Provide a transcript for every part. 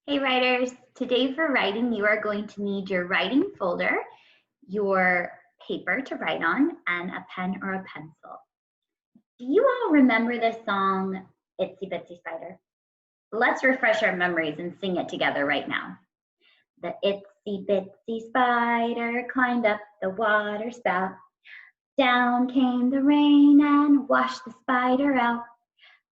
Hey writers, today for writing you are going to need your writing folder, your paper to write on, and a pen or a pencil. Do you all remember the song Itsy-Bitsy Spider? Let's refresh our memories and sing it together right now. The itsy-bitsy spider climbed up the water spout. Down came the rain and washed the spider out.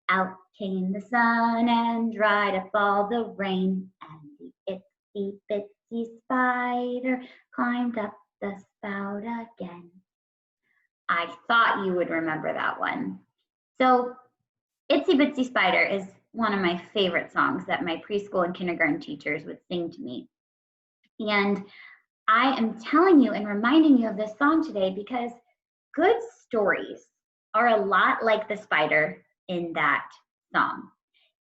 Out came the sun and dried up all the rain, and the itsy-bitsy spider climbed up the spout again. I thought you would remember that one. So, Itsy-Bitsy Spider is one of my favorite songs that my preschool and kindergarten teachers would sing to me. And I am telling you and reminding you of this song today because good stories are a lot like the spider in that song.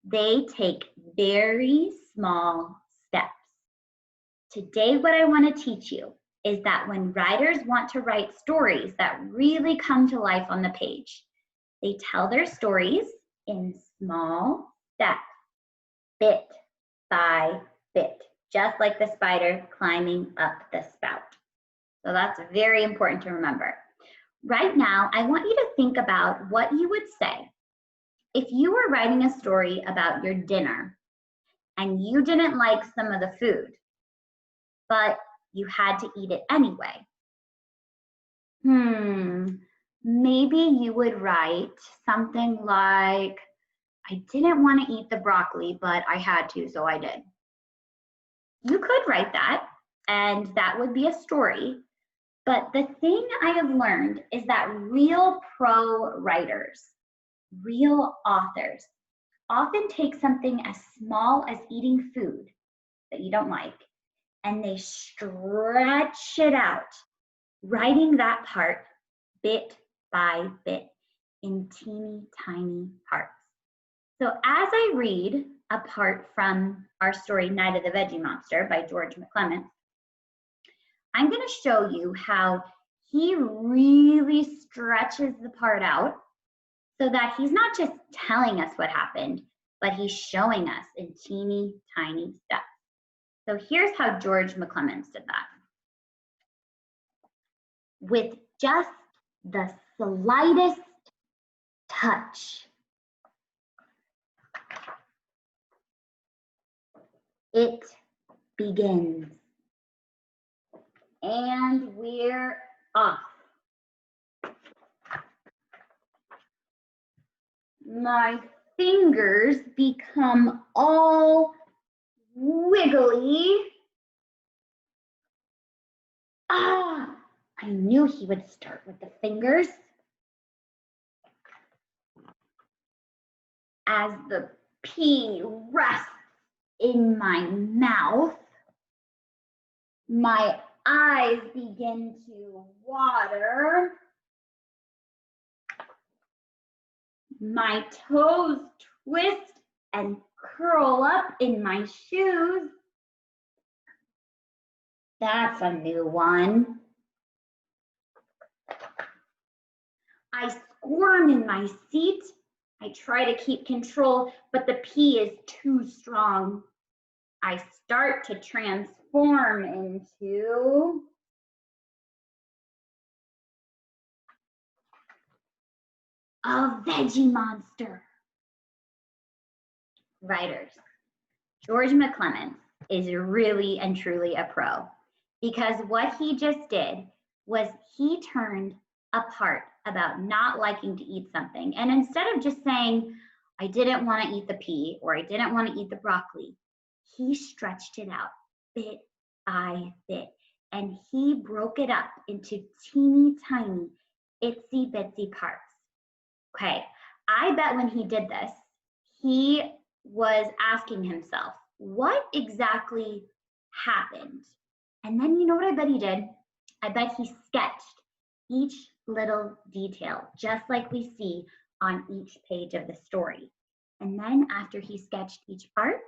They take very small steps. Today, what I want to teach you is that when writers want to write stories that really come to life on the page, they tell their stories in small steps, bit by bit, just like the spider climbing up the spout. So that's very important to remember. Right now, I want you to think about what you would say if you were writing a story about your dinner and you didn't like some of the food, but you had to eat it anyway. Maybe you would write something like, I didn't want to eat the broccoli, but I had to, so I did. You could write that, and that would be a story. But the thing I have learned is that real pro writers, real authors, often take something as small as eating food that you don't like, and they stretch it out, writing that part bit by bit in teeny tiny parts. So as I read a part from our story, Night of the Veggie Monster by George McClement, I'm going to show you how he really stretches the part out so that he's not just telling us what happened, but he's showing us in teeny tiny steps. So here's how George McClement did that. With just the slightest touch, it begins. And we're off. My fingers become all wiggly. I knew he would start with the fingers. As the pea rests in my mouth, my eyes begin to water. My toes twist and curl up in my shoes. That's a new one. I squirm in my seat. I try to keep control, but the pea is too strong. I start to transform into a veggie monster. Writers, George McClement is really and truly a pro because what he just did was he turned a part about not liking to eat something, and instead of just saying, I didn't want to eat the pea or I didn't want to eat the broccoli, he stretched it out bit by bit, and he broke it up into teeny tiny itsy bitsy parts. Okay, I bet when he did this, he was asking himself, what exactly happened? And then you know what I bet he did? I bet he sketched each little detail, just like we see on each page of the story. And then after he sketched each part,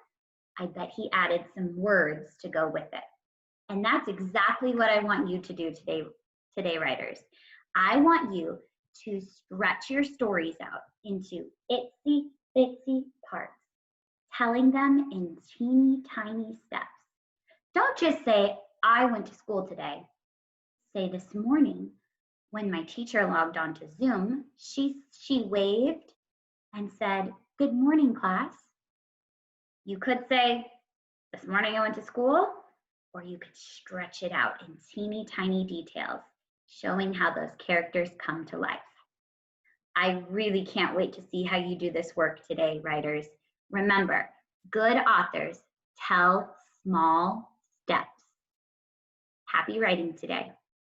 I bet he added some words to go with it. And that's exactly what I want you to do today, writers. I want you to stretch your stories out into itsy bitsy parts. telling them in teeny tiny steps. Don't just say, I went to school today. Say, this morning, when my teacher logged on to Zoom, she waved and said, good morning, class. You could say, this morning I went to school, or you could stretch it out in teeny tiny details, showing how those characters come to life. I really can't wait to see how you do this work today, writers. Remember, good authors tell small steps. Happy writing today.